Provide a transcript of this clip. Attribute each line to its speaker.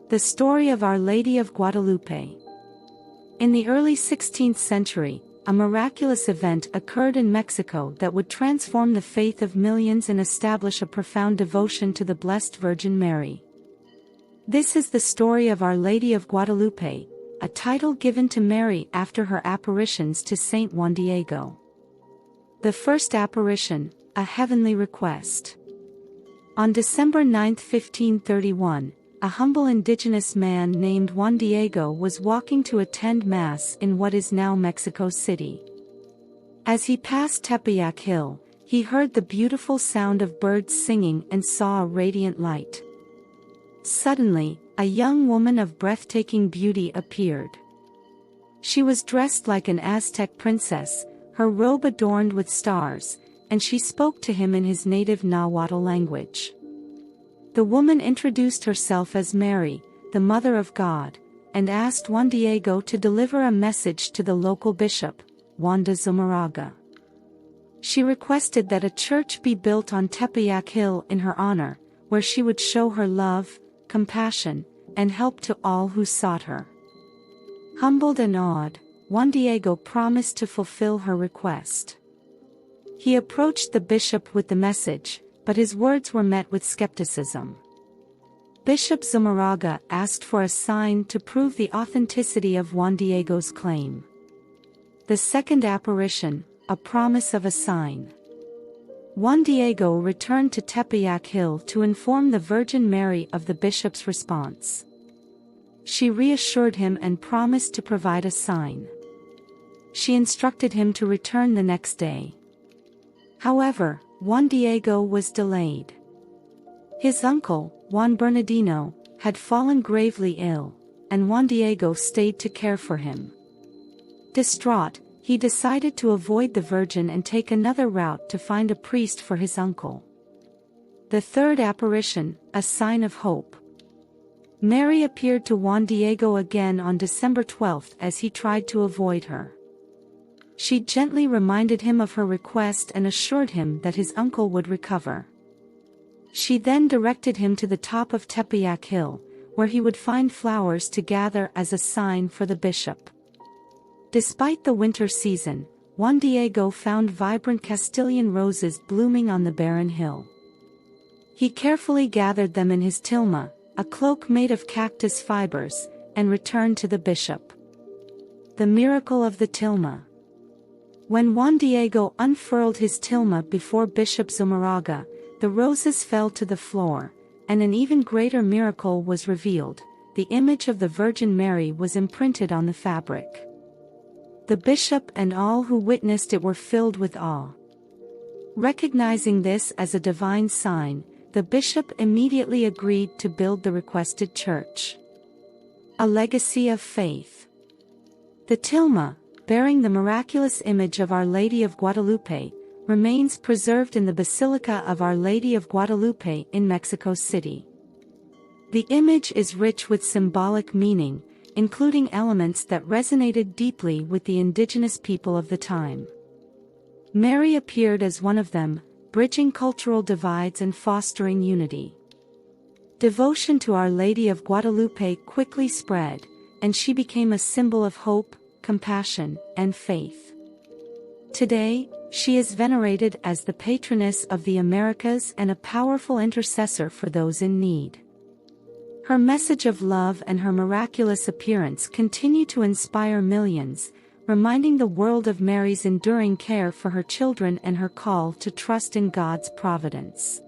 Speaker 1: The story of Our Lady of Guadalupe. In the early 16th century, a miraculous event occurred in Mexico that would transform the faith of millions and establish a profound devotion to the Blessed Virgin Mary. This is the story of Our Lady of Guadalupe, a title given to Mary after her apparitions to Saint Juan Diego. The first apparition, a heavenly request. On December 9, 1531, a humble indigenous man named Juan Diego was walking to attend Mass in what is now Mexico City. As he passed Tepeyac Hill, he heard the beautiful sound of birds singing and saw a radiant light. Suddenly, a young woman of breathtaking beauty appeared. She was dressed like an Aztec princess, her robe adorned with stars, and she spoke to him in his native Nahuatl language. The woman introduced herself as Mary, the Mother of God, and asked Juan Diego to deliver a message to the local bishop, Juan de Zumárraga. She requested that a church be built on Tepeyac Hill in her honor, where she would show her love, compassion, and help to all who sought her. Humbled and awed, Juan Diego promised to fulfill her request. He approached the bishop with the message, but his words were met with skepticism. Bishop Zumárraga asked for a sign to prove the authenticity of Juan Diego's claim. The second apparition, a promise of a sign. Juan Diego returned to Tepeyac Hill to inform the Virgin Mary of the bishop's response. She reassured him and promised to provide a sign. She instructed him to return the next day. However, Juan Diego was delayed. His uncle, Juan Bernardino, had fallen gravely ill, and Juan Diego stayed to care for him. Distraught, he decided to avoid the Virgin and take another route to find a priest for his uncle. The third apparition, a sign of hope. Mary appeared to Juan Diego again on December 12 as he tried to avoid her. She gently reminded him of her request and assured him that his uncle would recover. She then directed him to the top of Tepeyac Hill, where he would find flowers to gather as a sign for the bishop. Despite the winter season, Juan Diego found vibrant Castilian roses blooming on the barren hill. He carefully gathered them in his tilma, a cloak made of cactus fibers, and returned to the bishop. The miracle of the tilma. When Juan Diego unfurled his tilma before Bishop Zumárraga, the roses fell to the floor, and an even greater miracle was revealed: the image of the Virgin Mary was imprinted on the fabric. The bishop and all who witnessed it were filled with awe. Recognizing this as a divine sign, the bishop immediately agreed to build the requested church. A legacy of faith. The tilma, bearing the miraculous image of Our Lady of Guadalupe, remains preserved in the Basilica of Our Lady of Guadalupe in Mexico City. The image is rich with symbolic meaning, including elements that resonated deeply with the indigenous people of the time. Mary appeared as one of them, bridging cultural divides and fostering unity. Devotion to Our Lady of Guadalupe quickly spread, and she became a symbol of hope, compassion, and faith. Today, she is venerated as the patroness of the Americas and a powerful intercessor for those in need. Her message of love and her miraculous appearance continue to inspire millions, reminding the world of Mary's enduring care for her children and her call to trust in God's providence.